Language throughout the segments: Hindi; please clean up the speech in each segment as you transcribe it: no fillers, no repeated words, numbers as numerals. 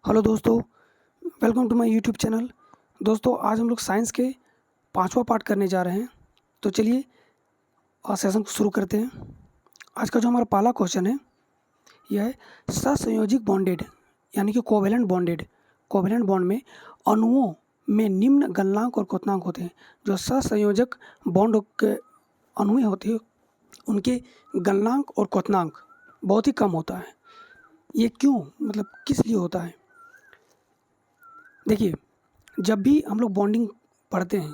हेलो दोस्तों, welcome to my YouTube channel. दोस्तों, आज हम लोग साइंस के पांचवा पार्ट करने जा रहे हैं। तो चलिए सेशन को शुरू करते हैं। आज का जो हमारा पहला क्वेश्चन है यह है सहसंयोजक बॉन्डेड यानी कि कोवेलेंट बॉन्ड में अणुओं में निम्न गलनांक और क्वथनांक होते हैं। जो सहसंयोजक बॉन्ड के अणु होते हैं उनके गलनांक और क्वथनांक बहुत ही कम होता है। ये क्यों, मतलब किस लिए होता है? देखिए, जब भी हम लोग बॉन्डिंग पढ़ते हैं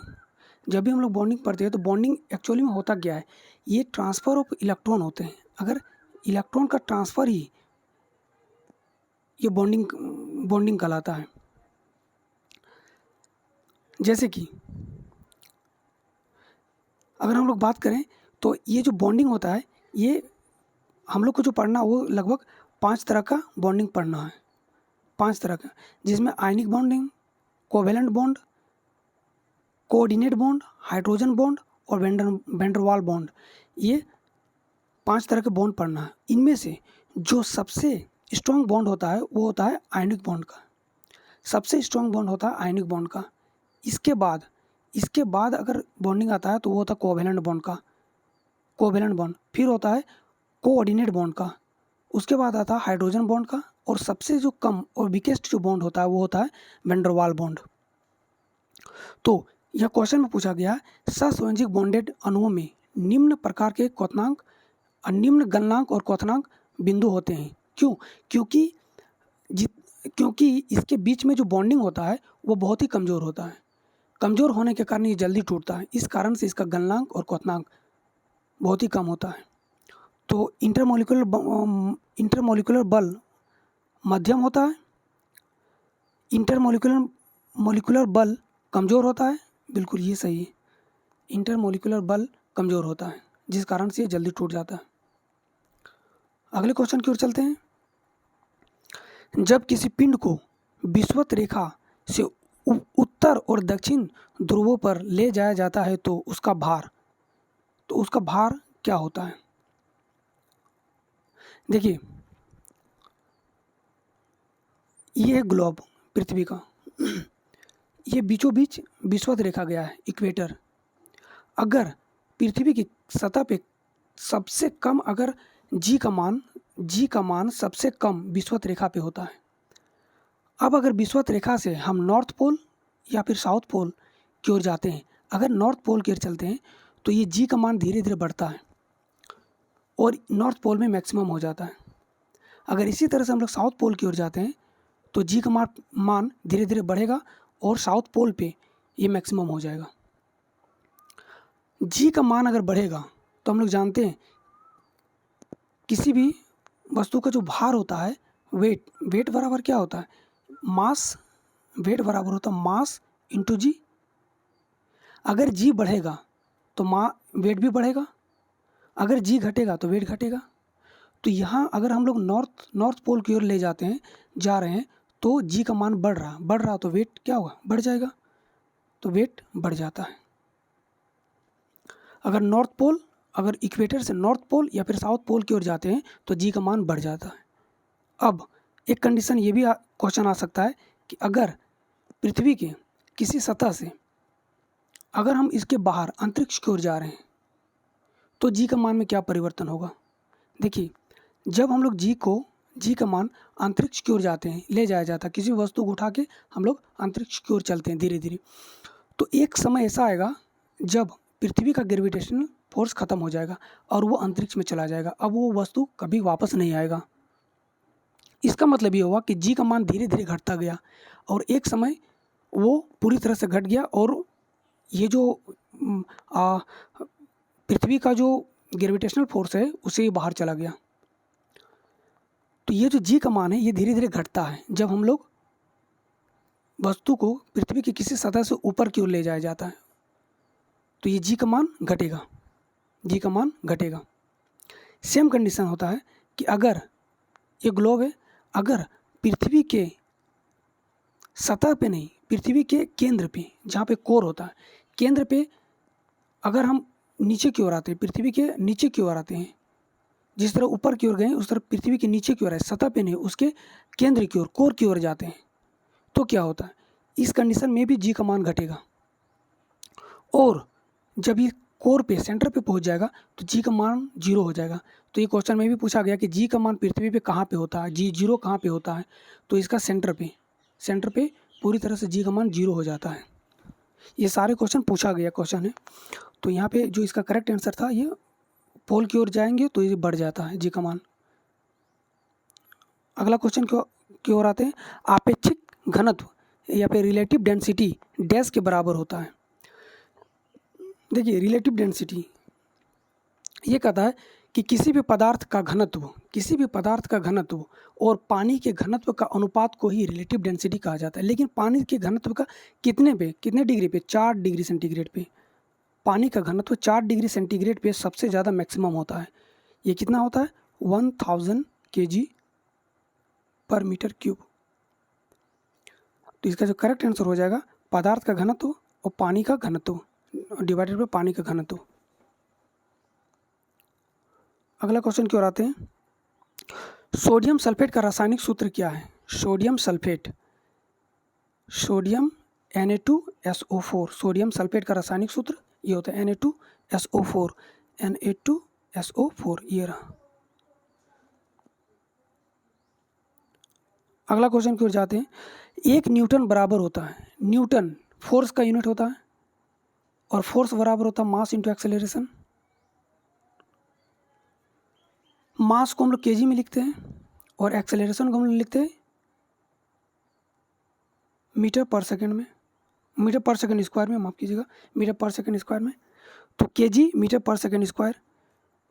तो बॉन्डिंग एक्चुअली में होता क्या है? ये ट्रांसफ़र ऑफ इलेक्ट्रॉन होते हैं। अगर इलेक्ट्रॉन का ट्रांसफ़र ही ये बॉन्डिंग कहलाता है। जैसे कि अगर हम लोग बात करें तो ये जो बॉन्डिंग होता है, ये हम लोग को जो पढ़ना वो लगभग 5 तरह का बॉन्डिंग पढ़ना है। 5 तरह का, जिसमें ionic bonding, covalent bond, coordinate bond, hydrogen bond और वैंडरवाल बॉन्ड, ये 5 तरह के बॉन्ड पढ़ना है। इनमें से जो सबसे स्ट्रॉन्ग बॉन्ड होता है वो होता है आयनिक बॉन्ड का। सबसे स्ट्रॉन्ग बॉन्ड होता है आयनिक बॉन्ड का। इसके बाद अगर बॉन्डिंग आता है तो वो होता है कोवेलेंट बॉन्ड। फिर होता है कोऑर्डिनेट बॉन्ड का। उसके बाद आता है हाइड्रोजन बॉन्ड का। और सबसे जो कम और वीकेस्ट जो बॉन्ड होता है वो होता है वैंडरवाल बॉन्ड। तो यह क्वेश्चन में पूछा गया सहसंयोजक बॉन्डेड अणुओं में निम्न प्रकार के क्वथनांक, निम्न गलनांक और क्वथनांक बिंदु होते हैं। क्यों? क्योंकि इसके बीच में जो बॉन्डिंग होता है वो बहुत ही कमज़ोर होता है। कमज़ोर होने के कारण ये जल्दी टूटता है। इस कारण से इसका गलनांक और क्वथनांक बहुत ही कम होता है। तो इंटरमोलिकुलर बल मध्यम होता है। इंटरमोलिकुलर बल कमज़ोर होता है। बिल्कुल ये सही है। इंटरमोलिकुलर बल कमज़ोर होता है जिस कारण से ये जल्दी टूट जाता है। अगले क्वेश्चन की ओर चलते हैं। जब किसी पिंड को विषुवत रेखा से उत्तर और दक्षिण ध्रुवों पर ले जाया जाता है तो उसका भार क्या होता है? देखिए, ये है ग्लोब पृथ्वी का। ये बीचों बीच विषुवत रेखा गया है, इक्वेटर। अगर पृथ्वी की सतह पे सबसे कम अगर जी का मान सबसे कम विषुवत रेखा पे होता है। अब अगर विषुवत रेखा से हम नॉर्थ पोल या फिर साउथ पोल की ओर जाते हैं, अगर नॉर्थ पोल की ओर चलते हैं तो ये जी का मान धीरे धीरे बढ़ता है और नॉर्थ पोल में मैक्सिमम हो जाता है। अगर इसी तरह से हम लोग साउथ पोल की ओर जाते हैं तो जी का मान धीरे धीरे बढ़ेगा और साउथ पोल पे ये मैक्सिमम हो जाएगा। जी का मान अगर बढ़ेगा तो हम लोग जानते हैं किसी भी वस्तु का जो भार होता है, वेट बराबर क्या होता है? वेट बराबर होता है मास इंटू जी। अगर जी बढ़ेगा तो वेट भी बढ़ेगा, अगर जी घटेगा तो वेट घटेगा। तो यहाँ अगर हम लोग नॉर्थ पोल की ओर जा रहे हैं तो जी का मान बढ़ रहा तो वेट क्या होगा? बढ़ जाएगा, तो वेट बढ़ जाता है। अगर इक्वेटर से नॉर्थ पोल या फिर साउथ पोल की ओर जाते हैं तो जी का मान बढ़ जाता है। अब एक कंडीशन ये भी क्वेश्चन आ सकता है कि अगर पृथ्वी के किसी सतह से अगर हम इसके बाहर अंतरिक्ष की ओर जा रहे हैं तो जी का मान में क्या परिवर्तन होगा? देखिए, जब हम लोग जी का मान अंतरिक्ष की ओर जाते हैं, ले जाया जाता है, किसी वस्तु को उठा के हम लोग अंतरिक्ष की ओर चलते हैं धीरे धीरे, तो एक समय ऐसा आएगा जब पृथ्वी का ग्रेविटेशनल फोर्स खत्म हो जाएगा और वो अंतरिक्ष में चला जाएगा। अब वो वस्तु कभी वापस नहीं आएगा। इसका मतलब ये हुआ कि जी का मान धीरे धीरे घटता गया और एक समय वो पूरी तरह से घट गया और ये जो पृथ्वी का जो ग्रेविटेशनल फोर्स है उसे बाहर चला गया। तो ये जो जी का मान है ये धीरे धीरे घटता है जब हम लोग वस्तु को पृथ्वी की किसी सतह से ऊपर की ओर ले जाया जाता है, तो ये जी का मान घटेगा। सेम कंडीशन होता है कि अगर ये ग्लोब है, अगर पृथ्वी के सतह पे नहीं, पृथ्वी के केंद्र पे जहाँ पे कोर होता है, केंद्र पे अगर हम नीचे की ओर आते हैं, पृथ्वी के नीचे की ओर आते हैं जिस तरह ऊपर की ओर गए उस तरह पृथ्वी के नीचे की ओर है, सतह पे नहीं, उसके केंद्र की ओर, कोर की ओर जाते हैं, तो क्या होता है, इस कंडीशन में भी जी का मान घटेगा। और जब ये कोर पे, सेंटर पे पहुंच जाएगा तो जी का मान 0 हो जाएगा। तो ये क्वेश्चन में भी पूछा गया कि जी का मान पृथ्वी पे कहाँ पे होता है, जी 0 कहाँ पे होता है, तो इसका सेंटर पे पूरी तरह से जी का मान 0 हो जाता है। ये सारे क्वेश्चन पूछा गया क्वेश्चन है। तो यहाँ पे जो इसका करेक्ट आंसर था, ये पोल की ओर जाएंगे तो ये बढ़ जाता है जी का मान। अगला क्वेश्चन की ओर आते हैं। आपेक्षिक घनत्व या फिर रिलेटिव डेंसिटी डैश के बराबर होता है। देखिए रिलेटिव डेंसिटी ये कहता है कि किसी भी पदार्थ का घनत्व और पानी के घनत्व का अनुपात को ही रिलेटिव डेंसिटी कहा जाता है। लेकिन पानी के घनत्व का कितने डिग्री पे, 4 डिग्री सेंटीग्रेड पे। पानी का घनत्व 4 डिग्री सेंटीग्रेड पे सबसे ज़्यादा मैक्सिमम होता है। ये कितना होता है, 1000 kg पर मीटर क्यूब। तो इसका जो करेक्ट आंसर हो जाएगा, पदार्थ का घनत्व और पानी का घनत्व डिवाइडेड बाय पानी का घनत्व। अगला क्वेश्चन की ओर आते हैं। सोडियम सल्फेट का रासायनिक सूत्र क्या है। Sodium Na2SO4। सोडियम सल्फेट का रासायनिक सूत्र ये होता है Na2SO4 ये रहा। अगला क्वेश्चन की ओर जाते हैं। 1 न्यूटन बराबर होता है, न्यूटन फोर्स का यूनिट होता है और फोर्स बराबर होता है मास इंटू एक्सेलरेशन। मास को हम लोग केजी में लिखते हैं और एक्सेलरेशन को हम लोग लिखते हैं मीटर पर सेकंड में, मीटर पर सेकंड स्क्वायर में, माफ़ कीजिएगा, मीटर पर सेकंड स्क्वायर में। तो केजी मीटर पर सेकंड स्क्वायर,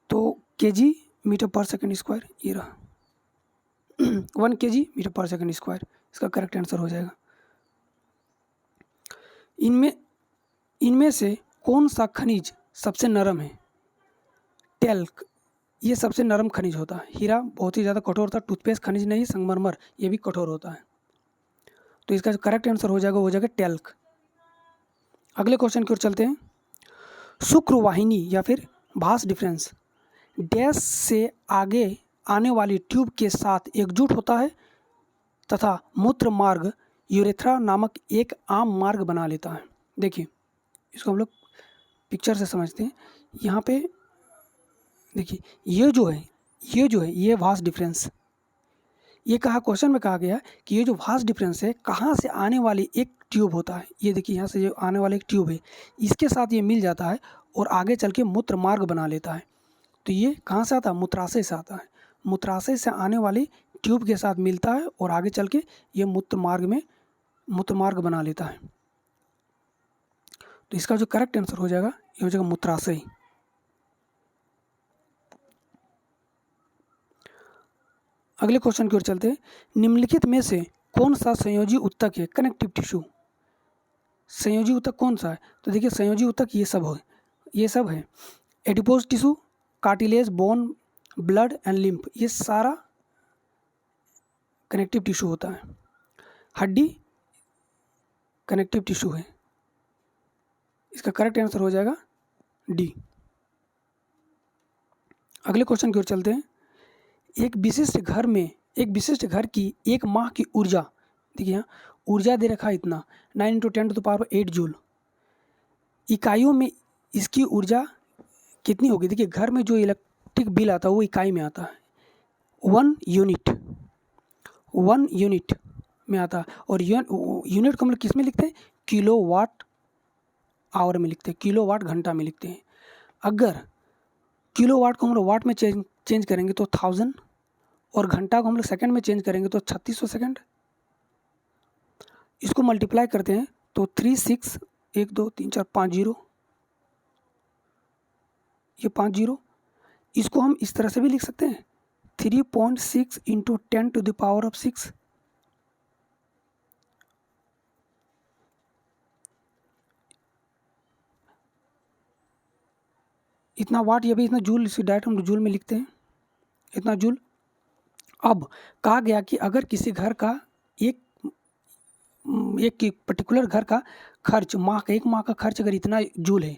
तो केजी मीटर पर सेकंड स्क्वायर ये रहा 1 kg मीटर पर सेकंड स्क्वायर, इसका करेक्ट आंसर हो जाएगा। इनमें से कौन सा खनिज सबसे नरम है। टेल्क ये सबसे नरम खनिज होता है। हीरा बहुत ही ज़्यादा कठोर होता है, टूथपेस्ट खनिज नहीं, संगमरमर ये भी कठोर होता है। तो इसका जो करेक्ट आंसर हो जाएगा टेल्क। अगले क्वेश्चन की ओर चलते हैं। शुक्र वाहिनी या फिर भास डिफरेंस डैश से आगे आने वाली ट्यूब के साथ एकजुट होता है तथा मूत्र मार्ग यूरेथ्रा नामक एक आम मार्ग बना लेता है। देखिए इसको हम लोग पिक्चर से समझते हैं। यहाँ पे देखिए ये जो है ये वास डिफरेंस, ये क्वेश्चन में कहा गया कि ये जो वास डिफरेंस है कहाँ से आने वाली एक ट्यूब होता है। ये देखिए यहाँ से जो आने वाली एक ट्यूब है इसके साथ ये मिल जाता है और आगे चल के मूत्र मार्ग बना लेता है। तो ये कहाँ से आता है, मूत्राशय से आता है। मूत्राशय से आने वाली ट्यूब के साथ मिलता है और आगे चल के ये मूत्र मार्ग बना लेता है। तो इसका जो करेक्ट आंसर हो जाएगा ये हो जाएगा मूत्राशय। अगले क्वेश्चन की ओर चलते हैं। निम्नलिखित में से कौन सा संयोजी ऊतक है, कनेक्टिव टिश्यू। संयोजी ऊतक कौन सा है, तो देखिए संयोजी ऊतक ये सब है adipose tissue, cartilage, bone, blood and lymph, ये सारा कनेक्टिव टिश्यू होता है। हड्डी कनेक्टिव टिश्यू है। इसका करेक्ट आंसर हो जाएगा डी। अगले क्वेश्चन की ओर चलते हैं। एक विशिष्ट घर की एक माह की ऊर्जा, देखिए यहाँ ऊर्जा दे रखा है इतना 9 × 10⁸ जूल। इकाइयों में इसकी ऊर्जा कितनी होगी। देखिए घर में जो इलेक्ट्रिक बिल आता है वो इकाई में आता है, 1 यूनिट में आता है। और यूनिट को हम लोग किस में लिखते हैं, किलोवाट आवर में लिखते हैं, किलोवाट घंटा में लिखते हैं। अगर किलोवाट को हम लोग वाट में चेंज करेंगे तो 1000 और घंटा को हम लोग सेकंड में चेंज करेंगे तो 3600 सेकंड। इसको मल्टीप्लाई करते हैं तो 3 6 1 2 3 4 5 0, ये 5 0। इसको हम इस तरह से भी लिख सकते हैं 3.6 × 10⁶ इतना वाट, ये भी इतना जूल, इसे डायरेक्ट हम जूल में लिखते हैं इतना जूल। अब कहा गया कि अगर किसी घर का एक पर्टिकुलर घर का खर्च एक माह का खर्च अगर इतना जूल है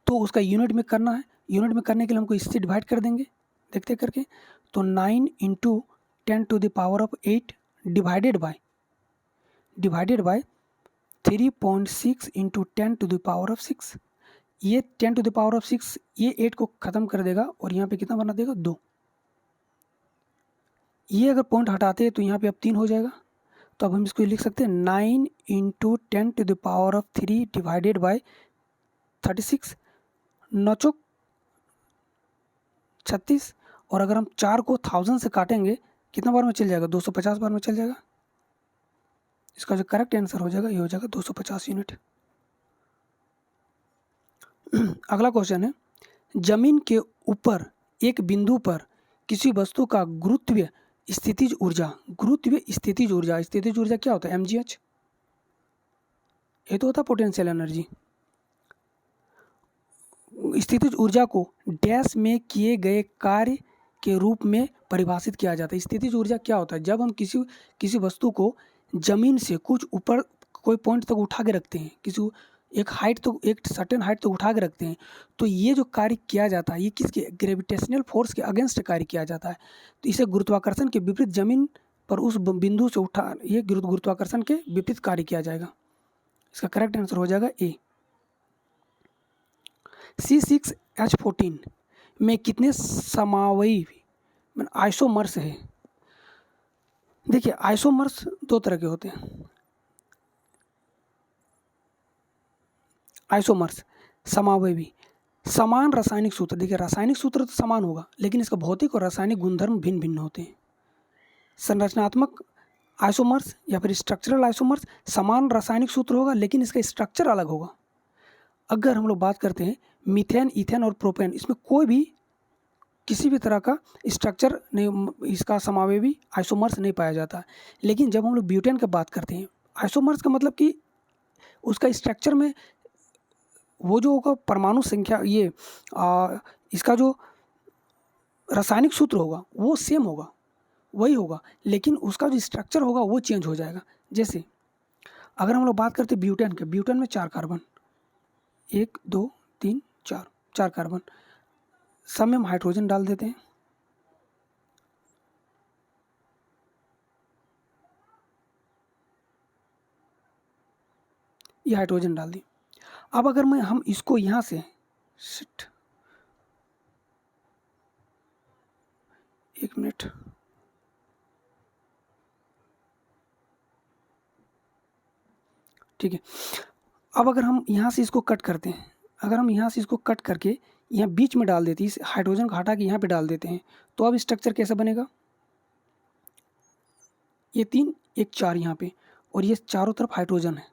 तो उसका यूनिट में करना है। यूनिट में करने के लिए हमको इससे डिवाइड कर देंगे, देखते करके। तो 9 इंटू 10⁸ डिवाइडेड बाय 3.6 इंटू 10⁶। ये 10⁶, ये 8 को ख़त्म कर देगा और यहाँ पे कितना बना देगा 2। ये अगर पॉइंट हटाते हैं तो यहाँ पे अब 3 हो जाएगा। तो अब हम इसको लिख सकते हैं 9 इंटू 10⁻³ डिवाइडेड बाय 36, 9 चौक 36। और अगर हम 4 को 1000 से काटेंगे कितना बार में चल जाएगा, 250 बार में चल जाएगा। इसका जो करेक्ट आंसर हो जाएगा ये हो जाएगा 250 यूनिट। अगला क्वेश्चन है, जमीन के ऊपर एक बिंदु पर किसी वस्तु का गुरुत्वीय स्थितिज ऊर्जा, स्थितिज ऊर्जा क्या होता है, mgh। ये तो होता है पोटेंशियल एनर्जी। स्थितिज ऊर्जा को डैश में किए गए कार्य के रूप में परिभाषित किया जाता है। स्थितिज ऊर्जा क्या होता है, जब हम किसी वस्तु को जमीन से कुछ ऊपर कोई पॉइंट तक उठा के रखते हैं, किसी एक सर्टेन हाइट तक उठा के रखते हैं, तो ये जो कार्य किया जाता है ये किसके, ग्रेविटेशनल फोर्स के अगेंस्ट कार्य किया जाता है। तो इसे गुरुत्वाकर्षण के विपरीत जमीन पर उस बिंदु से उठा, ये गुरुत्वाकर्षण के विपरीत कार्य किया जाएगा। इसका करेक्ट आंसर हो जाएगा ए। C6H14 में कितने समावयवी आइसोमर्स है। देखिए आइसोमर्स 2 तरह के होते हैं। आइसोमर्स समावयवी, समान रासायनिक सूत्र। देखिए रासायनिक सूत्र तो समान होगा लेकिन इसका भौतिक और रासायनिक गुणधर्म भिन्न भिन्न होते हैं। संरचनात्मक आइसोमर्स या फिर स्ट्रक्चरल आइसोमर्स, समान रासायनिक सूत्र होगा लेकिन इसका स्ट्रक्चर अलग होगा। अगर हम लोग बात करते हैं मीथेन, ईथेन और प्रोपेन, इसमें कोई भी किसी भी तरह का स्ट्रक्चर नहीं, इसका समावयवी आइसोमर्स नहीं पाया जाता। लेकिन जब हम लोग ब्यूटेन की बात करते हैं, आइसोमर्स का मतलब कि उसका स्ट्रक्चर में वो जो होगा परमाणु संख्या, ये इसका जो रासायनिक सूत्र होगा वो सेम होगा, वही होगा, लेकिन उसका जो स्ट्रक्चर होगा वो चेंज हो जाएगा। जैसे अगर हम लोग बात करते हैं ब्यूटेन के, ब्यूटेन में 4 कार्बन, 1 2 3 4 कार्बन, सब में हम हाइड्रोजन डाल देते हैं। ये हाइड्रोजन डाल दी। अब अगर हम इसको यहाँ से एक मिनट, ठीक है। अब अगर हम यहाँ से इसको कट करते हैं, अगर हम यहाँ से इसको कट करके यहाँ बीच में डाल देते हैं, इस हाइड्रोजन को हटा के यहाँ पे डाल देते हैं, तो अब स्ट्रक्चर कैसा बनेगा, ये 3 1 4 यहाँ पे, और ये चारों तरफ हाइड्रोजन है।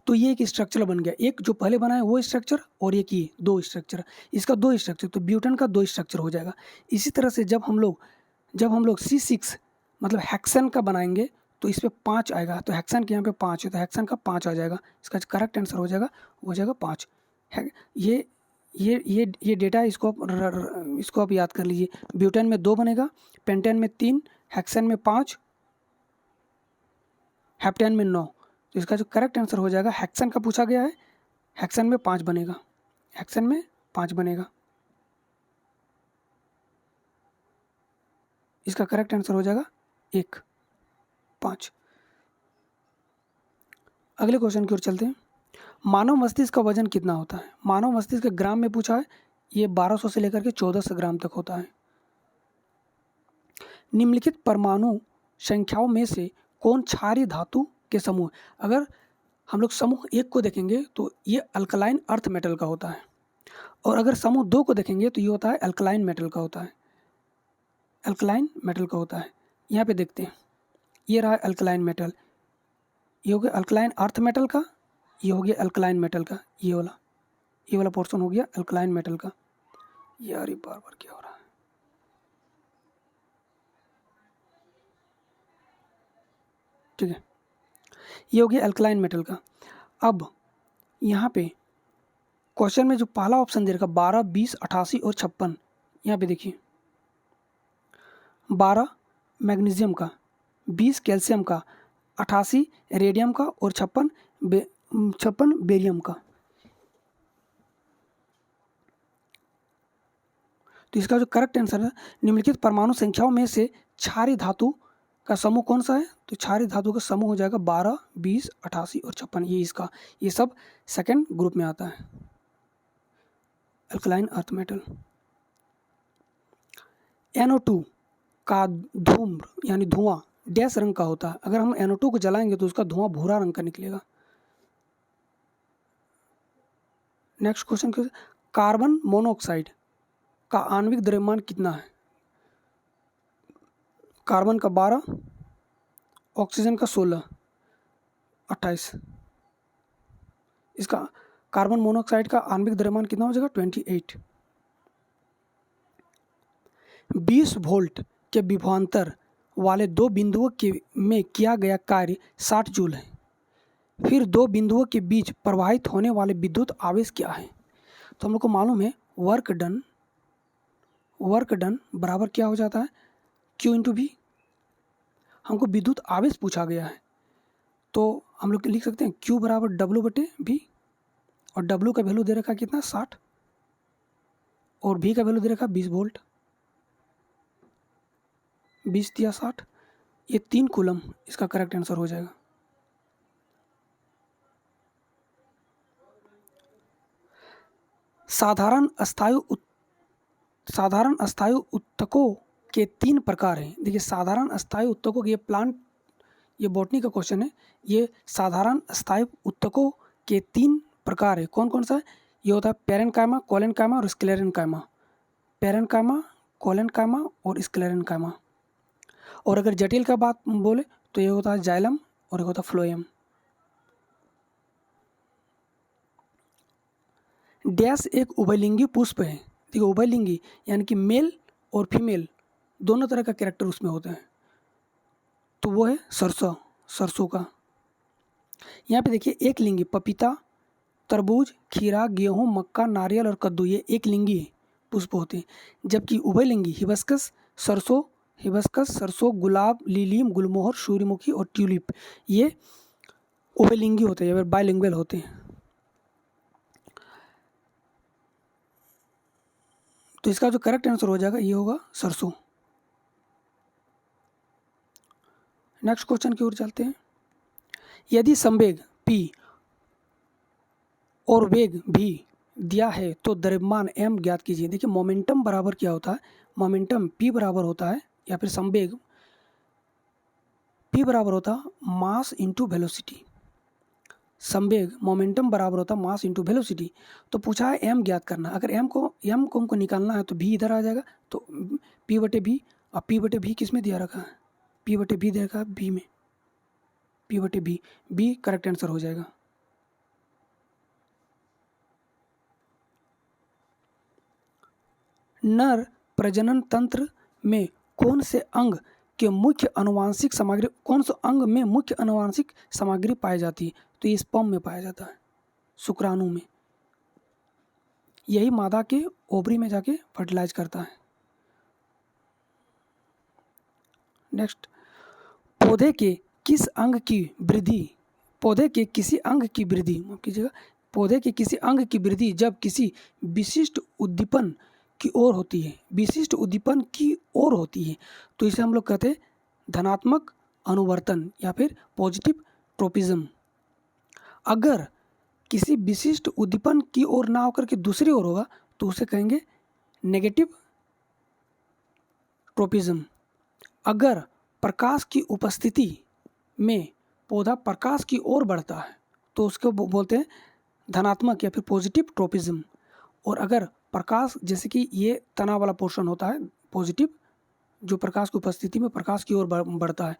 तो ये एक स्ट्रक्चर बन गया। एक जो पहले बना है वो स्ट्रक्चर और एक ये 2 स्ट्रक्चर, इसका 2 स्ट्रक्चर, तो ब्यूटेन का 2 स्ट्रक्चर हो जाएगा। इसी तरह से जब हम लोग C6 मतलब हेक्सेन का बनाएंगे तो इस पर 5 आएगा, तो हेक्सेन के यहाँ पे 5 है तो हेक्सेन का 5 आ जाएगा। इसका करेक्ट आंसर हो जाएगा 5। ये डेटा इसको आप याद कर लीजिए। ब्यूटेन में 2 बनेगा, पेंटेन में 3, हेक्सेन में 5, हेप्टेन में 9। तो इसका जो करेक्ट आंसर हो जाएगा, हेक्सेन का पूछा गया है, हेक्सेन में 5 बनेगा, हेक्सेन में 5 बनेगा। इसका करेक्ट आंसर हो जाएगा 1 5। अगले क्वेश्चन की ओर चलते हैं। मानव मस्तिष्क का वजन कितना होता है। मानव मस्तिष्क के ग्राम में पूछा है, ये 1200 से लेकर के 1400 ग्राम तक होता है। निम्नलिखित परमाणु संख्याओं में से कौन क्षारीय धातु के समूह। अगर हम लोग समूह 1 को देखेंगे तो ये अल्कलाइन अर्थ मेटल का होता है, और अगर समूह 2 को देखेंगे तो ये होता है अल्कलाइन मेटल का होता है, अल्कलाइन मेटल का होता है। यहाँ पे देखते हैं, ये रहा अल्कलाइन मेटल, ये हो गया अल्कलाइन अर्थ मेटल का, ये हो गया अल्कलाइन मेटल का, ये वाला पोर्शन हो गया अल्कलाइन मेटल का। यार ये बार बार क्या हो रहा है, ठीक है, ये हो गया अल्कलाइन मेटल का। अब यहाँ पे क्वेश्चन में जो पहला ऑप्शन दे रखा 12 20 88 और 56, यहाँ पे देखिए 12 मैग्नीशियम का, 20 कैल्शियम का, 88 रेडियम का और 56 बेरियम का। तो इसका जो करेक्ट आंसर है, निम्नलिखित परमाणु संख्याओं में से क्षारीय धातु का समूह कौन सा है? तो क्षारीय धातु का समूह हो जाएगा 12, 20, 88 और 56। ये सब सेकेंड ग्रुप में आता है, अल्कलाइन अर्थ मेटल। NO2 का धूम्र यानी धुआं डैश रंग का होता है। अगर हम NO2 को जलाएंगे तो उसका धुआं भूरा रंग का निकलेगा। नेक्स्ट क्वेश्चन क्या है? कार्बन मोनोऑक्साइड का आणविक द्रव्यमान कितना है? कार्बन का 12, ऑक्सीजन का 16, 28। इसका कार्बन मोनोऑक्साइड का आणविक द्रव्यमान कितना हो जाएगा? 28। 20 वोल्ट के विभवांतर वाले दो बिंदुओं के में किया गया कार्य 60 जूल है। फिर दो बिंदुओं के बीच प्रवाहित होने वाले विद्युत आवेश क्या है? तो हम लोग को मालूम है वर्क डन बराबर क्या हो जाता है? Q into V। हमको विद्युत आवेश पूछा गया है तो हम लोग लिख सकते हैं Q बराबर W/V, और W का वैल्यू दे रखा है कितना? 60, और V का वैल्यू दे रखा है 20 वोल्ट। 20 या 60, ये 3 कूलम इसका करेक्ट आंसर हो जाएगा। साधारण अस्थायी उत्तकों के 3 प्रकार हैं। देखिए साधारण अस्थायी उत्तकों के ये बॉटनी का क्वेश्चन है। ये साधारण अस्थायी उत्तकों के 3 प्रकार है। कौन कौन सा है? ये होता है पैरेन्काइमा, कोलेन्काइमा और स्क्लेरेन्काइमा। पैरेन्काइमा, कोलेन्काइमा और स्क्लेरेन्काइमा। और अगर जटिल का बात बोले तो ये होता है जाइलम और एक होता है फ्लोएम। डैश एक उभयलिंगी पुष्प है। देखिए उभयलिंगी यानी कि मेल और फीमेल दोनों तरह का कैरेक्टर उसमें होते हैं, तो वो है सरसों का। यहाँ पे देखिए एक लिंगी पपीता, तरबूज, खीरा, गेहूँ, मक्का, नारियल और कद्दू, ये एक लिंगी पुष्प होते हैं। जबकि उभयलिंगी हिबिस्कस, सरसों, गुलाब, लिलियम, गुलमोहर, सूर्यमुखी और ट्यूलिप, ये उभयलिंगी होते हैं या फिर बाइलिंगुअल होते हैं। तो इसका जो करेक्ट आंसर हो जाएगा ये होगा सरसों। नेक्स्ट क्वेश्चन की ओर चलते हैं। यदि संवेग P और वेग V दिया है तो द्रव्यमान m ज्ञात कीजिए। देखिए मोमेंटम बराबर क्या होता है? मोमेंटम P बराबर होता है, या फिर संवेग P बराबर होता है मास इंटू वेलोसिटी। संवेग मोमेंटम बराबर होता है मास इंटू वेलोसिटी। तो पूछा है m ज्ञात करना। अगर m को हमको निकालना है तो v इधर आ जाएगा, तो P/V। अब P/V किस में दिया रखा है? P/V दे रखा है v में। P/V, b करेक्ट आंसर हो जाएगा। नर प्रजनन तंत्र में कौन से अंग में मुख्य अनुवांशिक सामग्री पाई जाती है? तो ये स्पर्म में पाया जाता है, शुक्राणु में। यही मादा के ओवरी में जाके फर्टिलाइज करता है। नेक्स्ट, पौधे के किसी अंग की वृद्धि जब किसी विशिष्ट उद्दीपन की ओर होती है तो इसे हम लोग कहते हैं धनात्मक अनुवर्तन या फिर पॉजिटिव ट्रोपिज्म। अगर किसी विशिष्ट उद्दीपन की ओर ना होकर के दूसरी ओर होगा तो उसे कहेंगे नेगेटिव ट्रोपिज्म। अगर प्रकाश की उपस्थिति में पौधा प्रकाश की ओर बढ़ता है तो उसको बोलते हैं धनात्मक या फिर पॉजिटिव ट्रोपिज्म। और अगर प्रकाश, जैसे कि ये तना वाला पोर्शन होता है पॉजिटिव, जो प्रकाश की उपस्थिति में प्रकाश की ओर बढ़ता है,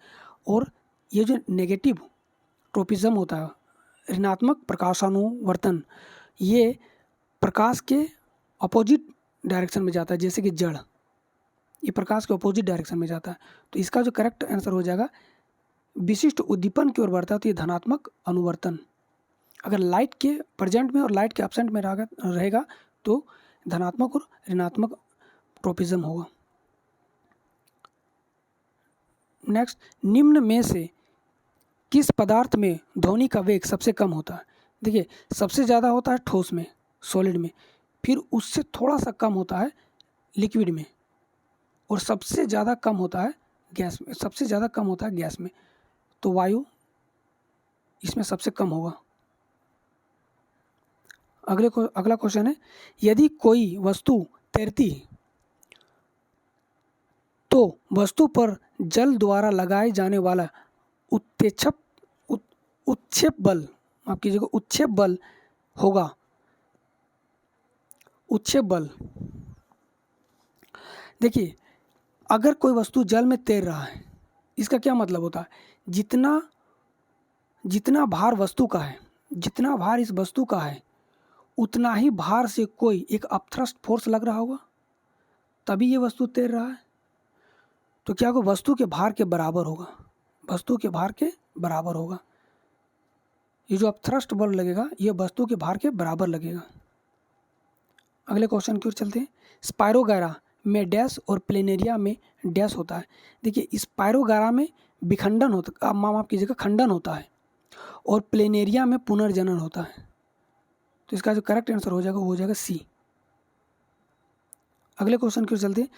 और ये जो नेगेटिव ट्रोपिज्म होता है ऋणात्मक प्रकाशानुवर्तन, ये प्रकाश के अपोजिट डायरेक्शन में जाता है। जैसे कि जड़, ये प्रकाश के अपोजिट डायरेक्शन में जाता है। तो इसका जो करेक्ट आंसर हो जाएगा विशिष्ट उद्दीपन की ओर बढ़ता है तो ये धनात्मक अनुवर्तन। अगर लाइट के प्रेजेंट में और लाइट के एब्सेंट में रहेगा तो धनात्मक और ऋणात्मक ट्रोपिज्म होगा। नेक्स्ट, निम्न में से किस पदार्थ में ध्वनि का वेग सबसे कम होता है? देखिए सबसे ज़्यादा होता है ठोस में, सॉलिड में, फिर उससे थोड़ा सा कम होता है लिक्विड में और सबसे ज़्यादा कम होता है गैस में, सबसे ज़्यादा कम होता है गैस में, तो वायु इसमें सबसे कम होगा। अगला क्वेश्चन है, यदि कोई वस्तु तैरती है तो वस्तु पर जल द्वारा लगाए जाने वाला उत्क्षेप बल, माफ कीजिएगा, उत्क्षेप बल होगा। उत्क्षेप बल, देखिए अगर कोई वस्तु जल में तैर रहा है, इसका क्या मतलब होता है, जितना भार वस्तु का है, जितना भार इस वस्तु का है, उतना ही भार से कोई एक अपथ्रस्ट फोर्स लग रहा होगा, तभी ये वस्तु तैर रहा है। तो क्या होगा, वस्तु के भार के बराबर होगा, वस्तु के भार के बराबर होगा। ये जो अपथ्रस्ट बल लगेगा ये वस्तु के भार के बराबर लगेगा। अगले क्वेश्चन की ओर चलते हैं। स्पायरोगैरा में डैश और प्लेनेरिया में डैश होता है। देखिए स्पायरोगैरा में विखंडन होता, माफ कीजिएगा, खंडन होता है और प्लेनेरिया में पुनर्जनन होता है। तो इसका जो करेक्ट आंसर हो जाएगा वो हो जाएगा सी। अगले क्वेश्चन की ओर चलते हैं।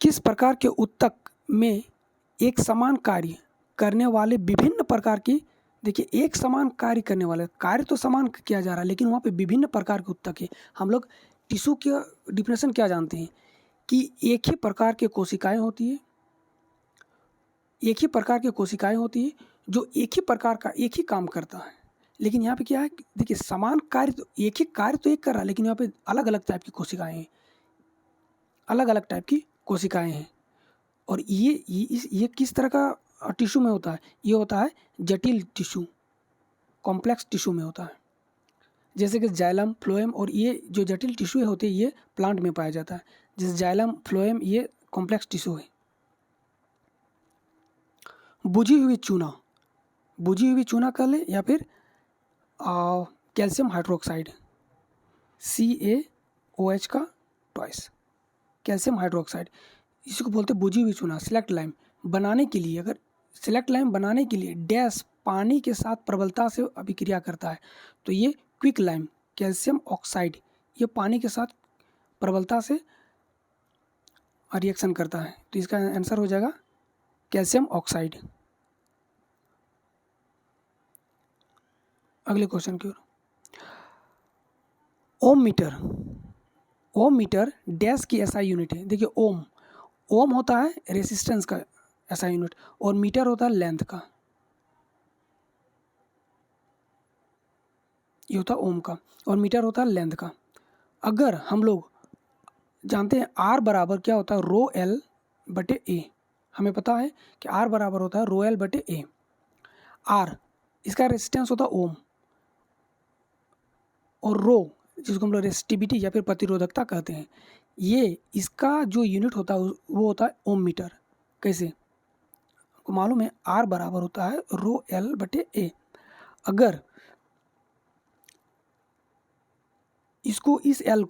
किस प्रकार के उत्तक में एक समान कार्य करने वाले विभिन्न प्रकार की, देखिए एक समान कार्य करने वाले, कार्य तो समान किया जा रहा है लेकिन वहाँ पे विभिन्न प्रकार के उत्तक है। हम लोग टिश्यू का डिफिनेशन क्या जानते हैं कि एक ही प्रकार के कोशिकाएं होती है, एक ही प्रकार की कोशिकाएं होती है जो एक ही प्रकार का एक ही काम करता है। लेकिन यहाँ पे क्या है, देखिए समान कार्य तो एक ही कार्य तो एक कर रहा है लेकिन यहाँ पे अलग अलग टाइप की कोशिकाएं हैं, अलग अलग टाइप की कोशिकाएं हैं। और ये किस तरह का टिश्यू में होता है, ये होता है जटिल टिश्यू, कॉम्प्लेक्स टिश्यू में होता है। जैसे कि जाइलम, फ्लोएम, और ये जो जटिल टिश्यू होते हैं ये प्लांट में पाया जाता है। जैसे जाइलम, फ्लोएम ये कॉम्प्लेक्स टिश्यू है। बुझी हुई चूना, बुझी हुई चूना कर ले या फिर कैल्शियम हाइड्रोक्साइड, CaOH का ट्वाइस, कैल्शियम हाइड्रोक्साइड, इसी को बोलते हैं बुझी हुई चूना। सिलेक्ट लाइम बनाने के लिए, अगर सिलेक्ट लाइम बनाने के लिए डैश पानी के साथ प्रबलता से अभिक्रिया करता है तो ये क्विक लाइम, कैल्शियम ऑक्साइड, ये पानी के साथ प्रबलता से रिएक्शन करता है। तो इसका आंसर हो जाएगा कैल्शियम ऑक्साइड। अगले क्वेश्चन की ओर। ओम मीटर, ओम मीटर डैश की एसआई यूनिट है। देखिए ओम, ओम होता है रेसिस्टेंस का एसआई यूनिट और मीटर होता है लेंथ का, ये होता है ओम का, और मीटर होता है लेंथ का। अगर हम लोग जानते हैं आर बराबर क्या होता है, रो एल बटे ए, हमें पता है कि आर बराबर होता है रो एल बटे ए। आर इसका रेजिस्टेंस होता है ओम, और रो जिसको हम लोग रेसिस्टिविटी या फिर प्रतिरोधकता कहते हैं, ये इसका जो यूनिट होता है वो होता है ओम मीटर। कैसे, आपको मालूम है आर बराबर होता है रो एल बटे ए। अगर इसको इस एल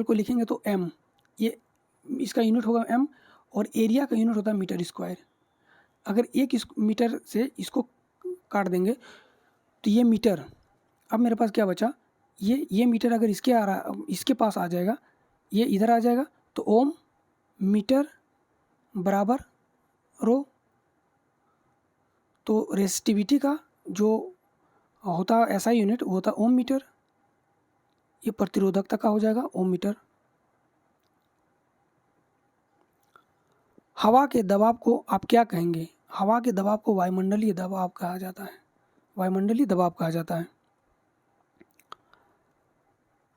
को लिखेंगे तो एम, ये इसका यूनिट होगा एम, और एरिया का यूनिट होता है मीटर स्क्वायर। अगर एक मीटर से इसको काट देंगे तो ये मीटर, अब मेरे पास क्या बचा, ये मीटर अगर इसके पास आ जाएगा, ये इधर आ जाएगा, तो ओम मीटर बराबर रो। तो रेसिस्टिविटी का जो होता है ऐसा यूनिट वो होता है ओम मीटर, ये प्रतिरोधकता का हो जाएगा ओम मीटर। हवा के दबाव को आप क्या कहेंगे, हवा के दबाव को वायुमंडलीय दबाव कहा जाता है, वायुमंडलीय दबाव कहा जाता है।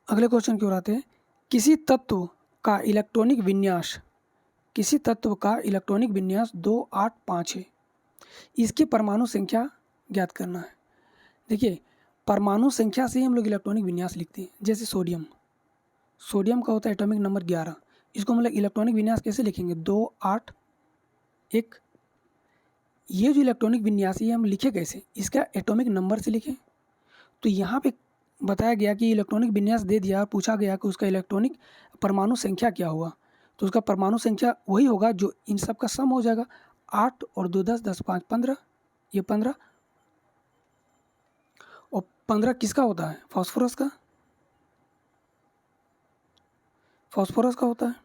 अगले क्वेश्चन की ओर आते हैं। किसी तत्व का इलेक्ट्रॉनिक विन्यास, किसी तत्व का इलेक्ट्रॉनिक विन्यास 2 8 5 है, इसकी परमाणु संख्या ज्ञात करना है। देखिए परमाणु संख्या से ही हम लोग इलेक्ट्रॉनिक विन्यास लिखते हैं। जैसे सोडियम, सोडियम का होता है एटॉमिक नंबर 11, इसको हम लोग इलेक्ट्रॉनिक विन्यास कैसे लिखेंगे, 2 8 1। ये जो इलेक्ट्रॉनिक विन्यास ये हम लिखे कैसे, इसका एटॉमिक नंबर से लिखें। तो यहाँ पे बताया गया कि इलेक्ट्रॉनिक विन्यास दे दिया और पूछा गया कि उसका इलेक्ट्रॉनिक परमाणु संख्या क्या हुआ, तो उसका परमाणु संख्या वही होगा जो इन सब का सम हो जाएगा, 8 और 2 10, 10 5 15, ये 15, और 15 किसका होता है, फास्फोरस का। फॉस्फोरस का होता है।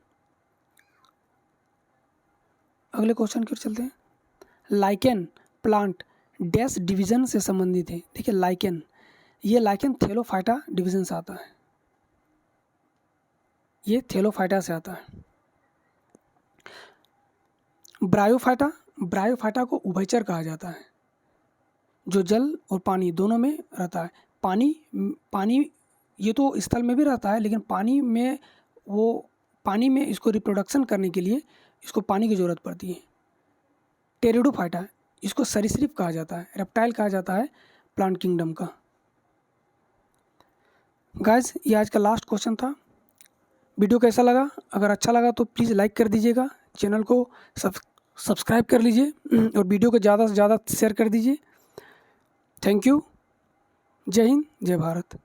अगले क्वेश्चन की ओर चलते हैं। लाइकेन प्लांट डैश डिवीजन से संबंधित है। देखिए लाइकेन, ये लाइकेन थैलोफाइटा डिवीजन से आता है, ये थैलोफाइटा से आता है। ब्रायोफाइटा, ब्रायोफाइटा को उभयचर कहा जाता है, जो जल और पानी दोनों में रहता है। पानी ये तो स्थल में भी रहता है, लेकिन पानी में इसको रिप्रोडक्शन करने के लिए इसको पानी की ज़रूरत पड़ती है। टेरिडोफाइटा, इसको सरीसृप कहा जाता है, रेप्टाइल कहा जाता है प्लांट किंगडम का। गाइस ये आज का लास्ट क्वेश्चन था। वीडियो कैसा लगा? अगर अच्छा लगा तो प्लीज़ लाइक कर दीजिएगा, चैनल को सब्सक्राइब कर लीजिए और वीडियो को ज़्यादा से ज़्यादा शेयर कर दीजिए। Thank you. जय हिंद, जय भारत।